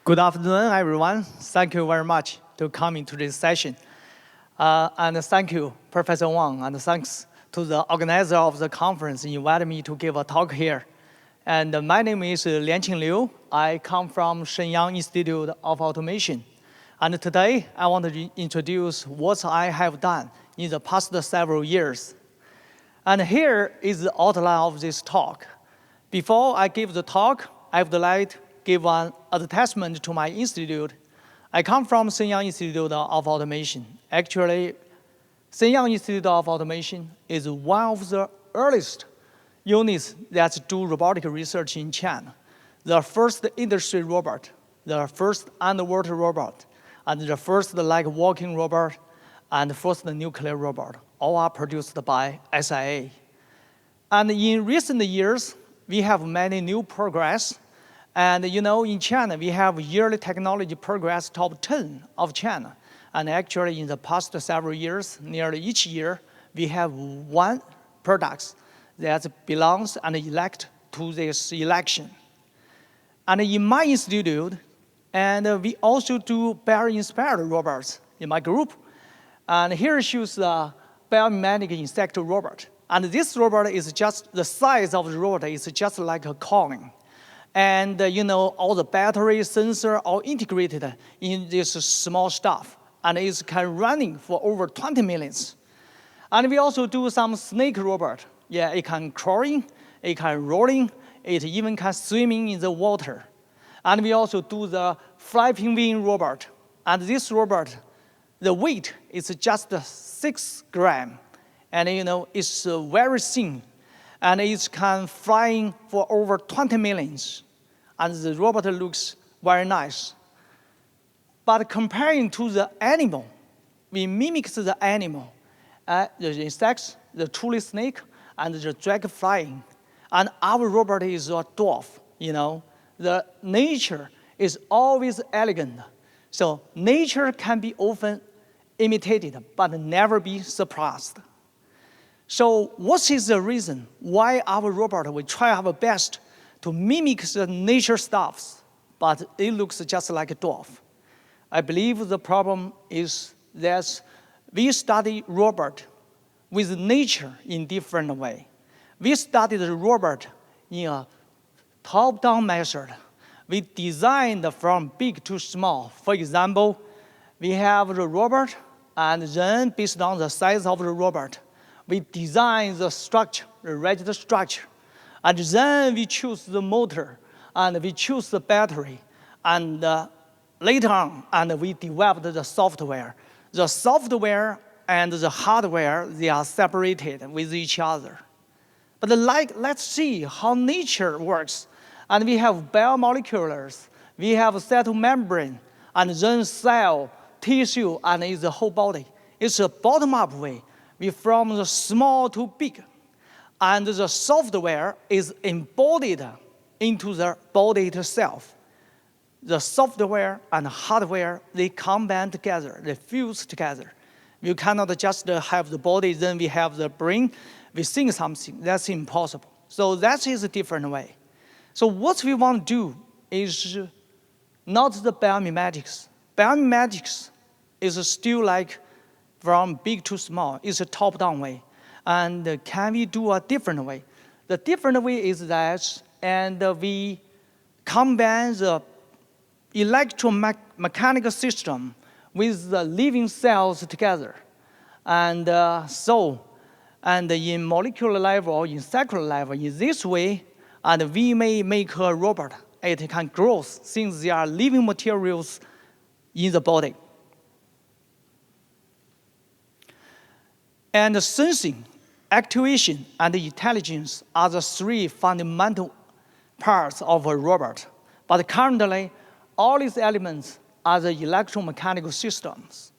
Good afternoon, everyone. Thank you very much to coming to this session. And thank you, Professor Wang, and thanks to the organizer of the conference invited me to give a talk here. And my name is Lianqing Liu. I come from Shenyang Institute of Automation. And today, I want to introduce what I have done in the past several years. And here is the outline of this talk. Before I give the talk, I would like to give an attachment to my institute. I come from Shenyang Institute of Automation. Actually, Shenyang Institute of Automation is one of the earliest units that do robotic research in China. The first industry robot, the first underwater robot, and the first walking robot, and the first nuclear robot, all are produced by SIA. And in recent years, we have many new progress. And in China, we have yearly technology progress top 10 of China. And actually, in the past several years, nearly each year, we have one product that belongs and elect to this election. And in my institute, and we also do bio-inspired robots in my group. And here shows the biomimetic insect robot. And this robot is just, the size of the robot is just like a coin. And all the battery sensor are integrated in this small stuff. And it's can running for over 20 minutes. And we also do some snake robot. Yeah, it can crawling, it can rolling, it even can swimming in the water. And we also do the flapping wing robot. And this robot, the weight is just 6 grams. And it's very thin. And it can flying for over 20 minutes. And the robot looks very nice. But comparing to the animal, we mimic the animal, the insects, the truly snake, and the dragon flying. And our robot is a dwarf, The nature is always elegant. So nature can be often imitated, but never be surpassed. So what is the reason why our robot will try our best to mimic the nature stuffs, but it looks just like a dwarf? I believe the problem is that we study robot with nature in different way. We studied the robot in a top-down method. We designed from big to small. For example, we have the robot, and then based on the size of the robot, we design the structure, the rigid structure. And then we choose the motor, and we choose the battery. And later on, and we developed the software. The software and the hardware, they are separated with each other. But let's see how nature works. And we have biomoleculars, we have cytomembrane, and then cell, tissue, and it's the whole body. It's a bottom-up way. We from the small to big. And the software is embodied into the body itself. The software and hardware, they combine together, they fuse together. You cannot just have the body, then we have the brain, we think something. That's impossible. So that is a different way. So what we want to do is not the biomimetics. Biomimetics is still like from big to small. It's a top-down way. And can we do a different way? The different way is that, and we combine the electromechanical system with the living cells together. And and in molecular level or in cellular level, in this way, and we may make a robot. It can grow since there are living materials in the body. And sensing, actuation, and intelligence are the 3 fundamental parts of a robot. But currently, all these elements are the electromechanical systems.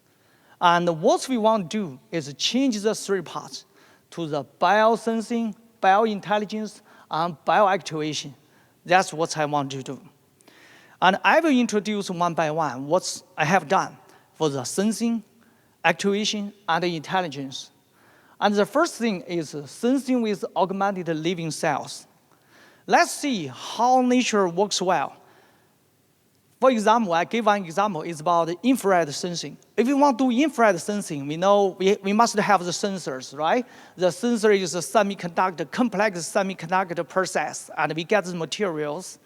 And what we want to do is change the 3 parts to the biosensing, biointelligence, and bioactuation. That's what I want to do. And I will introduce one by one what I have done for the sensing, actuation, and intelligence. And the first thing is sensing with augmented living cells. Let's see how nature works well. For example, I give one example. It's about infrared sensing. If we want to do infrared sensing, we know we must have the sensors, right? The sensor is a semiconductor, complex semiconductor process, and we get the materials.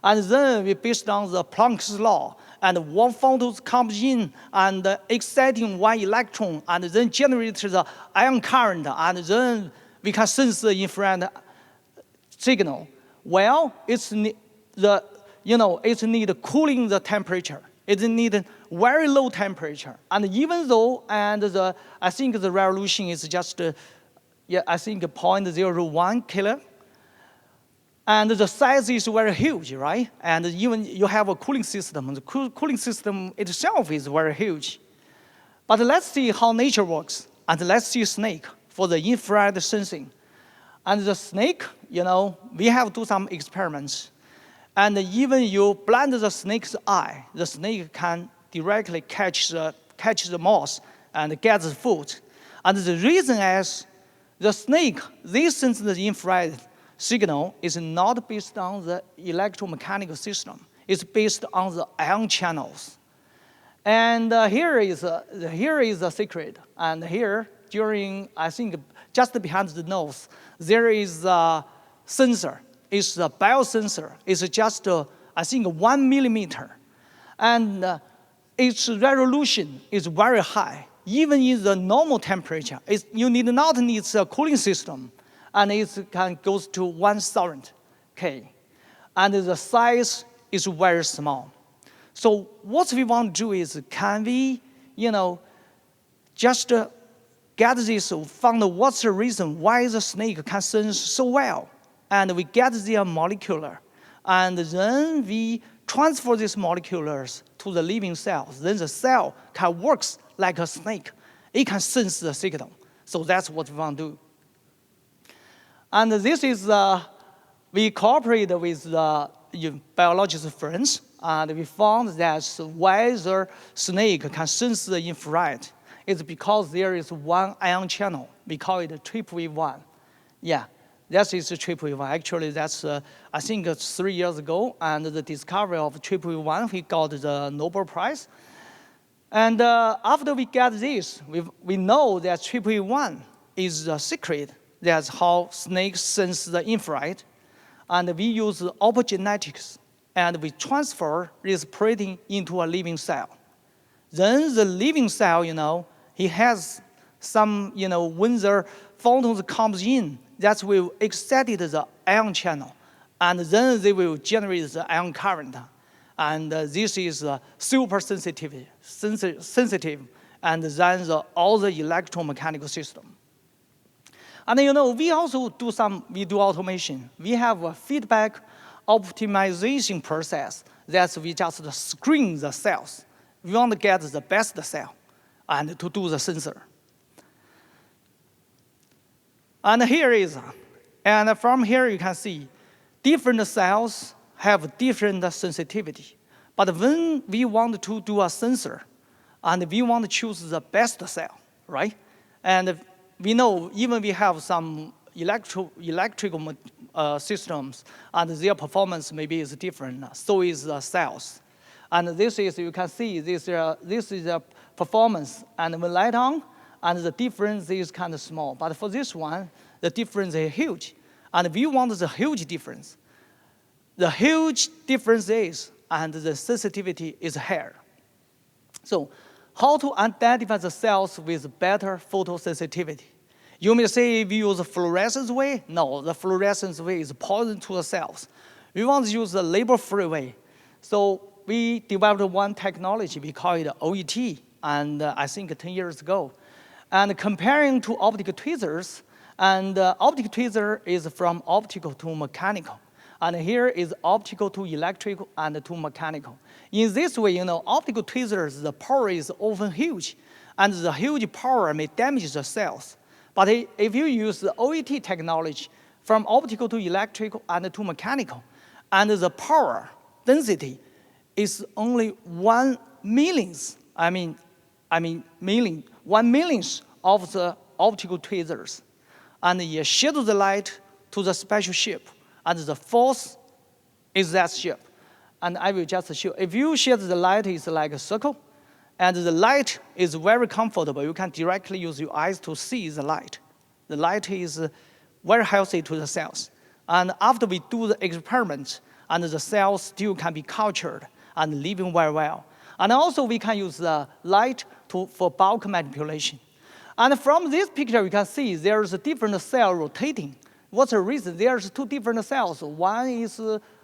And then we based on the Planck's law, and one photon comes in and exciting one electron, and then generates the ion current, and then we can sense the infrared signal. Well, it's it needs cooling the temperature. It needs very low temperature. And even though, I think the resolution is just, I think 0.01 kilo. And the size is very huge, right? And even you have a cooling system. The cooling system itself is very huge. But let's see how nature works. And let's see snake for the infrared sensing. And the snake, we have to do some experiments. And even you blind the snake's eye, the snake can directly catch the mouse and get the food. And the reason is the snake, they sense the infrared signal is not based on the electromechanical system. It's based on the ion channels. And here is a secret. And here, I think, just behind the nose, there is a sensor. It's a biosensor. It's just, I think, 1 millimeter. And its resolution is very high. Even in the normal temperature, you not need a cooling system. And it can go to 1,000 K. And the size is very small. So what we want to do is, can we, just get this, find what's the reason why the snake can sense so well. And we get their molecular. And then we transfer these molecules to the living cells. Then the cell can work like a snake. It can sense the signal. So that's what we want to do. And this is, we cooperate with the biologist friends, and we found that why the snake can sense the infrared is because there is one ion channel. We call it AAA1. Yeah. That is AAA1. Actually, that's, I think, 3 years ago, and the discovery of AAA1, we got the Nobel Prize. And after we get this, we know that AAA1 is the secret. That's how snakes sense the infrared. And we use optogenetics, and we transfer this protein into a living cell. Then the living cell, it has some, when the photons comes in, that will excite the ion channel, and then they will generate the ion current. And this is super sensitive, and then all the electromechanical system. And we also do automation. We have a feedback optimization process that we just screen the cells. We want to get the best cell and to do the sensor. And and from here you can see different cells have different sensitivity. But when we want to do a sensor, and we want to choose the best cell, right? And we know even we have some electrical systems, and their performance maybe is different. So is the cells. And this is, you can see, this is a performance. And when light on, and the difference is kind of small. But for this one, the difference is huge. And we want the huge difference. The huge difference is, and the sensitivity is higher. So how to identify the cells with better photosensitivity? You may say we use the fluorescence way. No, the fluorescence way is poison to the cells. We want to use the label-free way. So we developed one technology, we call it OET, and I think 10 years ago. And comparing to optical tweezers, and optical tweezer is from optical to mechanical. And here is optical to electrical and to mechanical. In this way, optical tweezers, the power is often huge, and the huge power may damage the cells. But if you use the OET technology from optical to electrical and to mechanical, and the power density is only 1 millionth, 1 millionth of the optical tweezers. And you shed the light to the special shape, and the force is that shape. and I will just show. If you share the light is like a circle, and the light is very comfortable, you can directly use your eyes to see the light. The light is very healthy to the cells. And after we do the experiment, and the cells still can be cultured and living very well. And also we can use the light for bulk manipulation. And from this picture, you can see there's a different cell rotating. What's the reason? There's two different cells. One is,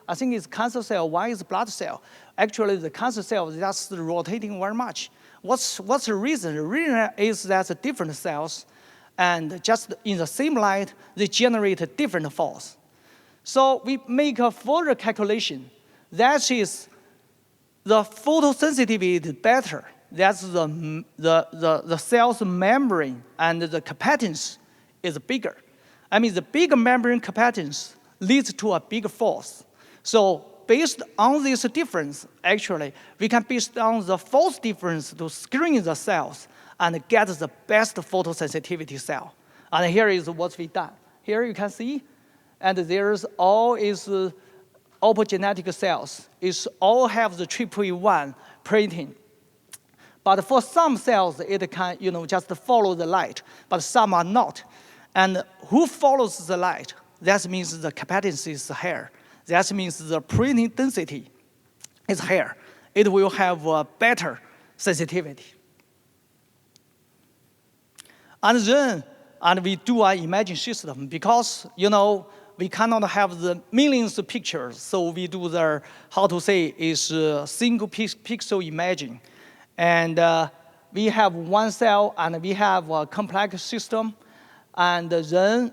I think it's cancer cell, one is blood cell. Actually, the cancer cell is just rotating very much. What's the reason? The reason is that the different cells, and just in the same light, they generate different force. So we make a further calculation. That is, the photosensitivity is better. That's the cell's membrane and the capacitance is bigger. I mean, the bigger membrane capacitance leads to a bigger force. So based on this difference, actually, we can based on the force difference to screen the cells and get the best photosensitivity cell. And here is what we've done. Here you can see, and there's all is optogenetic cells. It's all have the AAA1 protein. But for some cells, it can just follow the light, but some are not. And who follows the light? That means the capacitance is higher. That means the protein density is higher. It will have a better sensitivity. And then we do an imaging system because we cannot have the millions of pictures. So we do the, how to say, is single pixel imaging. And we have one cell and we have a complex system. And then,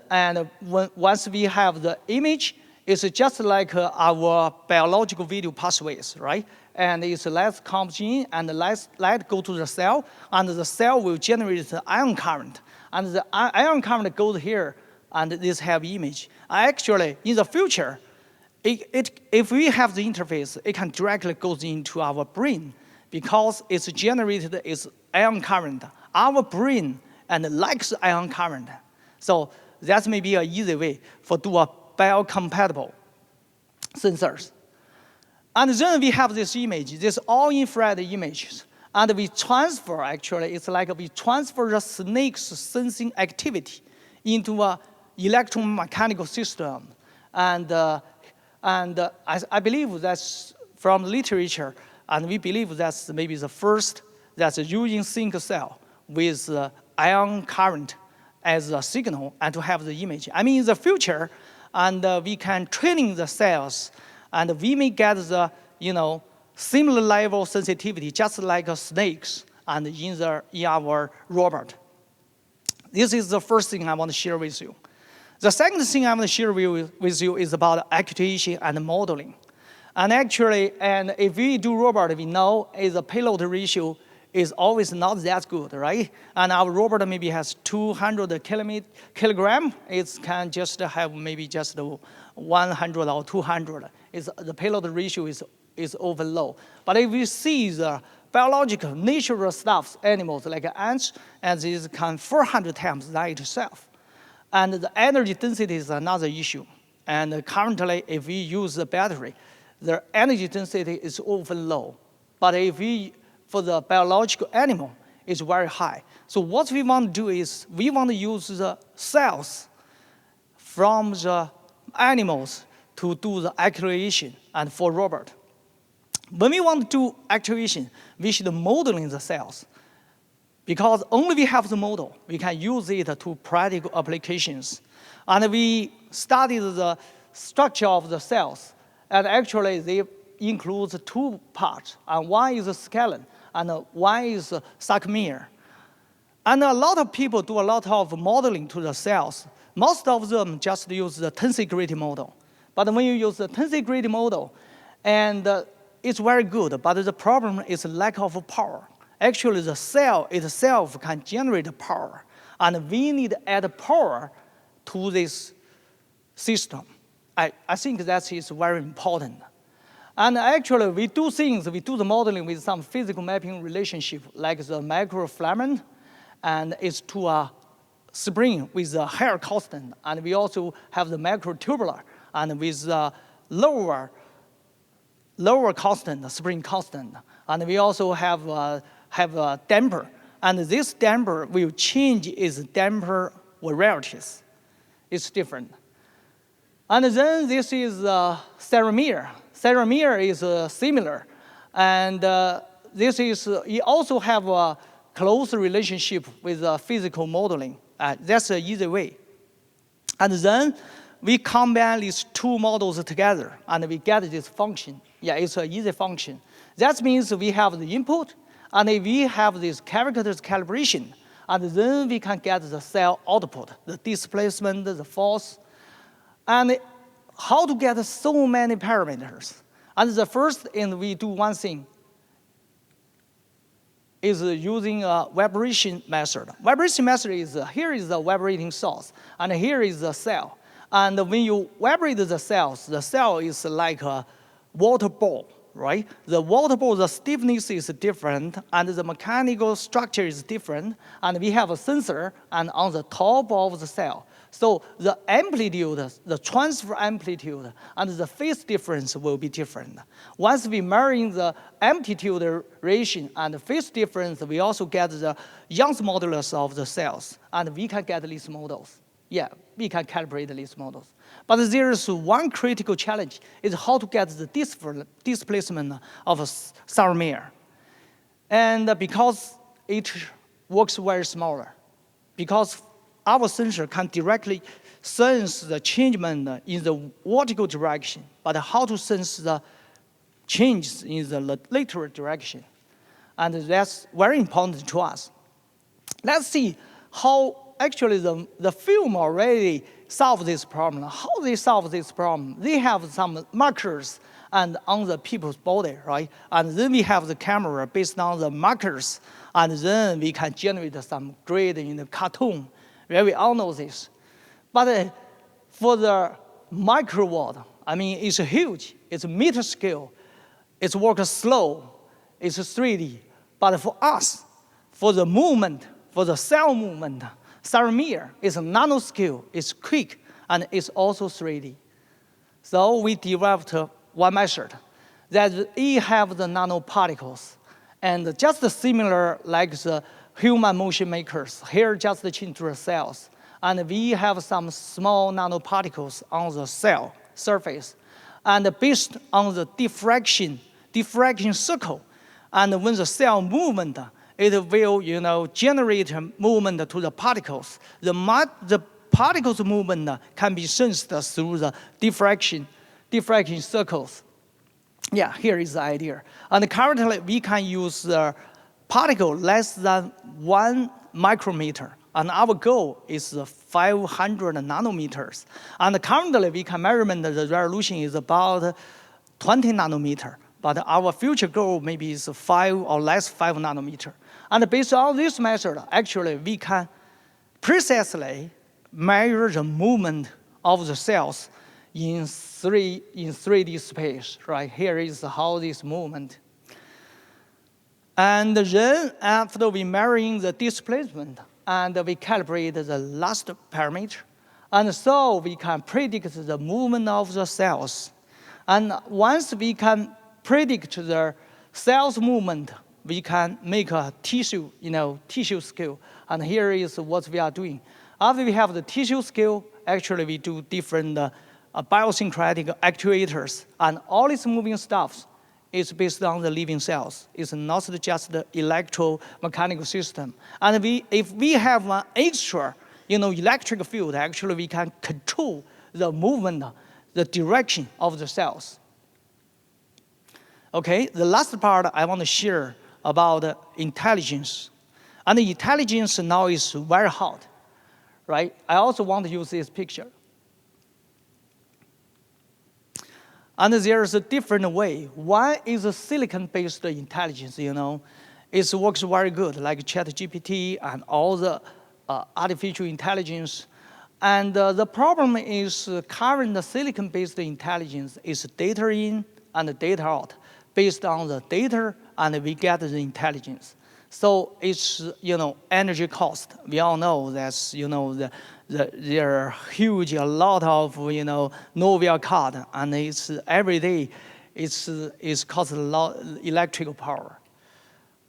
once we have the image, it's just like our biological video pathways, right? And it's light comes in and the light go to the cell, and the cell will generate the ion current. And the ion current goes here, and this have image. Actually, in the future, if we have the interface, it can directly go into our brain because it's generated is ion current. Our brain likes ion current. So that may be an easy way for do a biocompatible sensors. And then we have this image, this all-infrared images. And we transfer, actually, it's like we transfer the snake's sensing activity into an electromechanical system. And I believe that's from literature, and we believe that's maybe the first that's using sync cell with ion current as a signal and to have the image. I mean, in the future, and we can training the cells, and we may get the similar level of sensitivity, just like snakes, and in our robot. This is the first thing I want to share with you. The second thing I want to share with you is about actuation and modeling. And actually, if we do robot, we know the payload ratio is always not that good, right? And our robot maybe has 200 kilogram. It can just have maybe just 100 or 200. The payload ratio is over low. But if we see the biological, natural stuff, animals like ants, and these can 400 times light itself. And the energy density is another issue. And currently, if we use the battery, the energy density is over low. But if we for the biological animal is very high. So what we want to do is we want to use the cells from the animals to do the actuation and for robot. When we want to do actuation, we should modeling the cells. Because only we have the model, we can use it to practical applications. And we studied the structure of the cells. And actually, they include two parts. And one is a skeleton, and one is a sarcomere. And a lot of people do a lot of modeling to the cells. Most of them just use the tensegrity model. But when you use the tensegrity model, and it's very good, but the problem is lack of power. Actually, the cell itself can generate power, and we need to add power to this system. I think that is very important. And actually, we do things, we do the modeling with some physical mapping relationship, like the microfilament, and it's to a spring with a higher constant. And we also have the microtubular, and with the lower lower constant, spring constant. And we also have a damper. And this damper will change its damper varieties. It's different. And then this is ceramier. Ceramier is similar. And this is, you also have a close relationship with physical modeling. That's an easy way. And then we combine these two models together, and we get this function. Yeah, it's an easy function. That means we have the input, and we have this characters calibration, and then we can get the cell output, the displacement, the force, and how to get so many parameters. And the first thing we do one thing is using a vibration method. Vibration method is, here is the vibrating source, and here is the cell. And when you vibrate the cell is like a water ball, right? The water ball, the stiffness is different, and the mechanical structure is different, and we have a sensor and on the top of the cell. So the amplitude, the transfer amplitude, and the phase difference will be different. Once we marry the amplitude ratio and the phase difference, we also get the Young's modulus of the cells, and we can get these models. Yeah, we can calibrate these models. But there is one critical challenge, is how to get the displacement of a ceramier. And because it works very smaller, because our sensor can directly sense the changement in the vertical direction, but how to sense the changes in the lateral direction. And that's very important to us. Let's see how actually the film already solved this problem. How they solve this problem? They have some markers and on the people's body, right? And then we have the camera based on the markers, and then we can generate some grade in the cartoon. Where we all know this. But for the micro world, I mean, it's huge. It's a meter scale. It's works slow. It's 3D. But for us, for the movement, for the cell movement, ceramier is a nanoscale. It's quick, and it's also 3D. So we developed one method that we have the nanoparticles, and just similar like the human motion makers. Here, just change the cells. And we have some small nanoparticles on the cell surface. And based on the diffraction circle, and when the cell movement, it will generate movement to the particles. The particles movement can be sensed through the diffraction circles. Yeah, here is the idea. And currently, we can use the particle less than 1 micrometer, and our goal is 500 nanometers. And currently, we can measurement the resolution is about 20 nanometer, but our future goal maybe is 5 or less 5 nanometer. And based on this method, actually, we can precisely measure the movement of the cells in 3D space. Right here is how this movement. And then after we measuring the displacement, and we calibrate the last parameter, and so we can predict the movement of the cells. And once we can predict the cells movement, we can make a tissue scale. And here is what we are doing. After we have the tissue scale, actually we do different biosyncretic actuators, and all these moving stuffs is based on the living cells. It's not just the electromechanical system. And if we have an extra electric field, actually we can control the movement, the direction of the cells. Okay, the last part I want to share about intelligence. And the intelligence now is very hot, right? I also want to use this picture. And there's a different way. One is a silicon-based intelligence, It works very good, like ChatGPT and all the artificial intelligence. And the problem is current silicon-based intelligence is data in and data out. Based on the data, and we get the intelligence. So it's, energy cost. We all know that's, there are huge, a lot of, novel card, and it's every day it's causes a lot electrical power.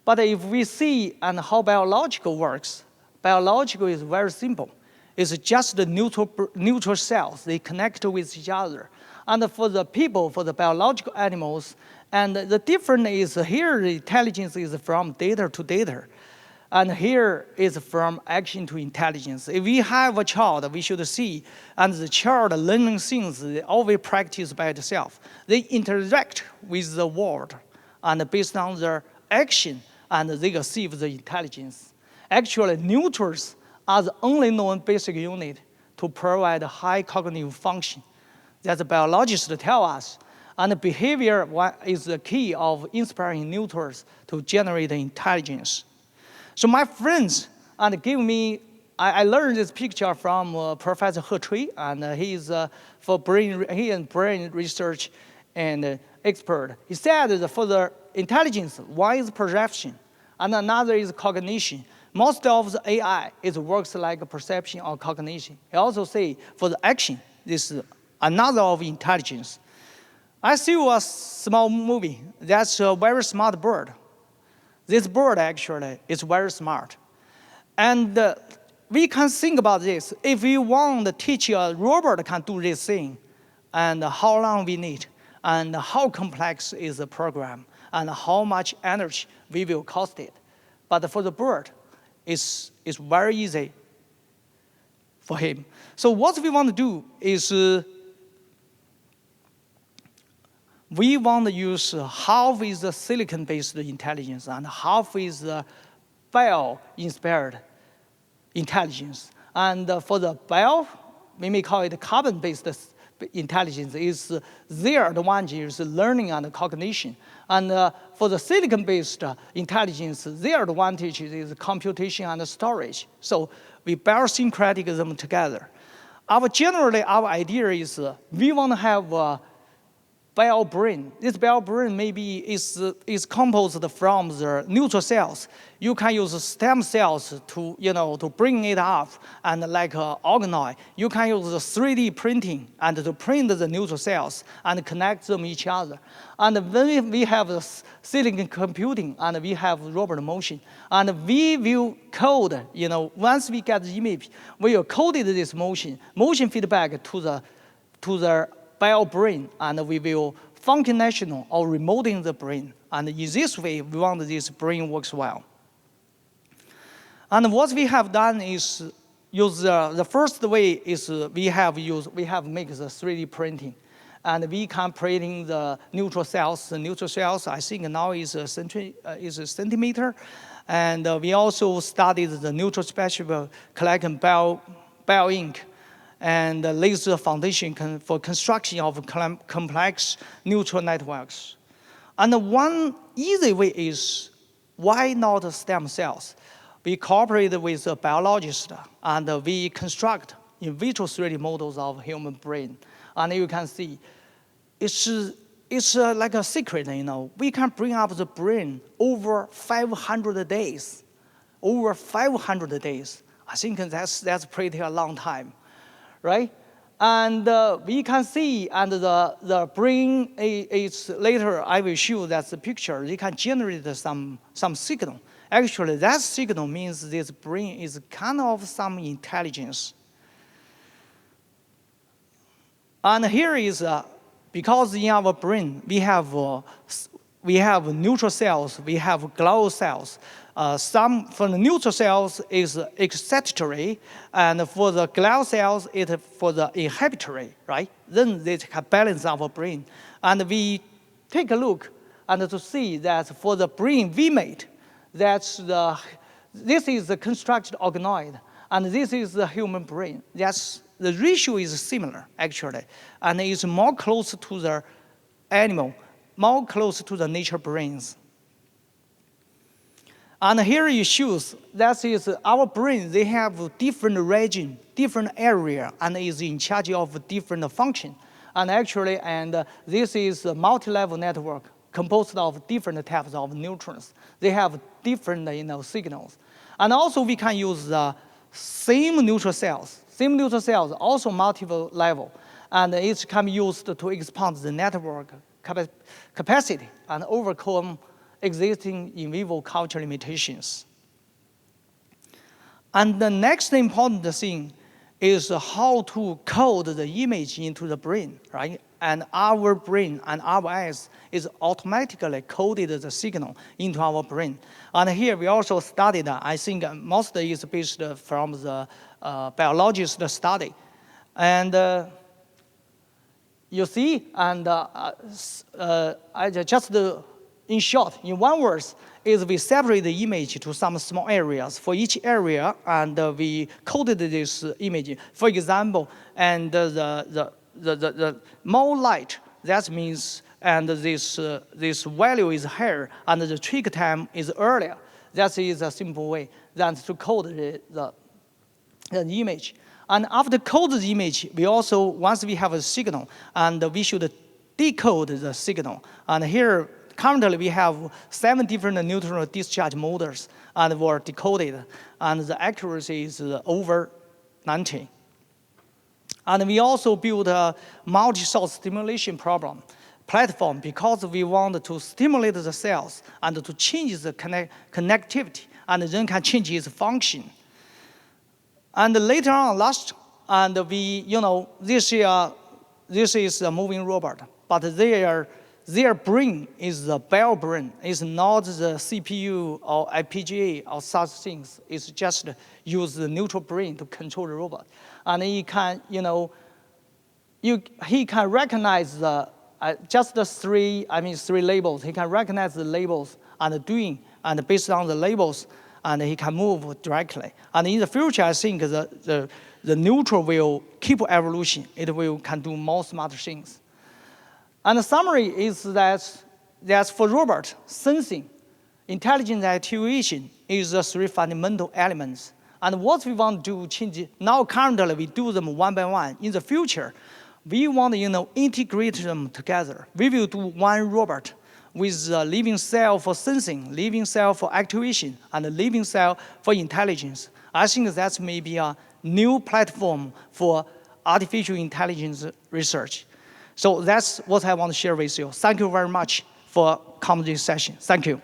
But if we see and how biological works, biological is very simple. It's just the neutral cells. They connect with each other. And for the people, for the biological animals, and the difference is here the intelligence is from data to data. And here is from action to intelligence. If we have a child, we should see, and the child learning things, they always practice by itself. They interact with the world, and based on their action, and they achieve the intelligence. Actually, neutrals are the only known basic unit to provide high cognitive function. That the biologists tell us. And behavior is the key of inspiring neutrals to generate intelligence. So my friends, and give me, I learned this picture from Professor He Chui, and he's for brain research and expert. He said that for the intelligence, one is perception, and another is cognition. Most of the AI, it works like a perception or cognition. He also say for the action, this is another of intelligence. I see a small movie. That's a very smart bird. This bird actually is very smart. And we can think about this. If we want to teach a robot can do this thing, and how long we need, and how complex is the program, and how much energy we will cost it. But for the bird, it's very easy for him. So what we want to do is we want to use half is the silicon-based intelligence and half is the bio-inspired intelligence. And for the bio, we may call it carbon-based intelligence, is their advantage is learning and cognition. And for the silicon-based intelligence, their advantage is computation and storage. So we biosyncretic them together. Generally, our idea is we want to have bio brain. This bio brain maybe is composed from the neutral cells. You can use stem cells to to bring it up and like organoid. You can use the 3D printing and to print the neutral cells and connect them each other. And when we have the silicon computing and we have robot motion, and we will code. Once we get the image, we will code this motion feedback to the bio brain, and we will functional or remoting the brain. And in this way, we want this brain works well. And what we have done is use the first way is we have make the 3D printing, and we can printing the neutral cells. The neutral cells, I think now is a centimeter, and we also studied the neutral special collecting bio ink and lays the foundation for construction of complex neutral networks. And one easy way is, why not stem cells? We cooperate with a biologist, and we construct in vitro 3D models of human brain. And you can see, it's like a secret, We can bring up the brain over 500 days. Over 500 days. I think that's pretty a long time. Right? And we can see, and the brain is later, I will show that's the picture. They can generate some signal. Actually, that signal means this brain is kind of some intelligence. And here is, because in our brain, we have neutral cells, we have glial cells. Some for the neutral cells is excitatory, and for the glial cells, it's for the inhibitory, right? Then they can balance our brain. And we take a look and to see that for the brain we made, this is the constructed organoid, and this is the human brain. The ratio is similar, actually, and it's more close to the animal, more close to the nature brains. And here it shows that is our brain, they have different region, different area, and is in charge of different function. And actually, this is a multi-level network composed of different types of neurons. They have different signals. And also we can use the same neutral cells. Same neutral cells, also multiple level. And it can be used to expand the network capacity and overcome existing in vivo culture limitations. And the next important thing is how to code the image into the brain, right? And our brain and our eyes is automatically coded the signal into our brain. And here we also studied, I think most is based from the biologist study. And you see, and I just, in short, in one word, is we separate the image to some small areas for each area, and we coded this image. For example, and the more light, that means, and this value is higher, and the trigger time is earlier. That is a simple way than to code the image. And after code the image, we also, once we have a signal, and we should decode the signal. And here, currently, we have 7 different neutral discharge models and were decoded, and the accuracy is over 90. And we also built a multi-source stimulation platform because we want to stimulate the cells and to change the connectivity, and then can change its function. And later on, and we, this is a moving robot, but their brain is the bio brain. It's not the CPU or FPGA or such things. It's just use the neutral brain to control the robot. And he can, he can recognize the, just the three labels. He can recognize the labels and based on the labels, and he can move directly. And in the future, I think the neutral will keep evolution. It can do more smart things. And the summary is that for robot, sensing, intelligent actuation is the 3 fundamental elements. And what we want to do, change it. Now currently we do them one by one. In the future, we want to integrate them together. We will do one robot with a living cell for sensing, living cell for actuation, and a living cell for intelligence. I think that's maybe a new platform for artificial intelligence research. So that's what I want to share with you. Thank you very much for coming to this session. Thank you.